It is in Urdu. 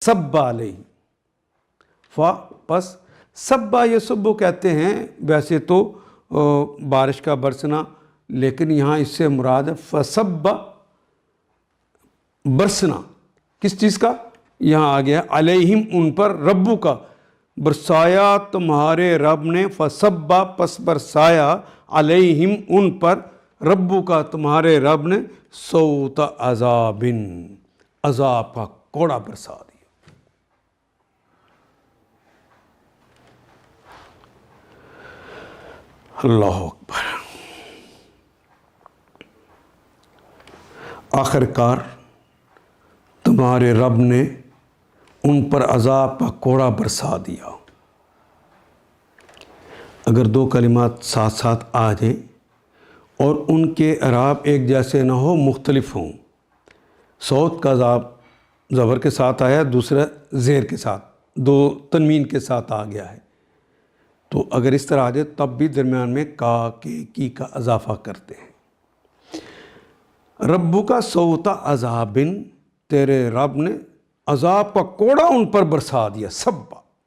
سبا علیہ پس سبا یسبو کہتے ہیں ویسے تو بارش کا برسنا، لیکن یہاں اس سے مراد ہے فسبا برسنا کس چیز کا؟ یہاں آ گیا علیہم ان پر، ربو کا برسایا تمہارے رب نے، فسبا پس برسایا علیہم ان پر، ربو کا تمہارے رب نے، صوت عذاب عذاب کا کوڑا برسا دیا۔ اللہ اکبر۔ آخر کار تمہارے رب نے ان پر عذاب کا کوڑا برسا دیا۔ اگر دو کلمات ساتھ ساتھ آ جائیں اور ان کے اعراب ایک جیسے نہ ہو، مختلف ہوں، صوت کا عذاب زبر کے ساتھ آیا، دوسرا زیر کے ساتھ، دو تنوین کے ساتھ آ گیا ہے، تو اگر اس طرح آ جائے تب بھی درمیان میں کا کے کی کا اضافہ کرتے ہیں۔ ربو کا صوت عذاب، تیرے رب نے عذاب کا کوڑا ان پر برسا دیا، سبا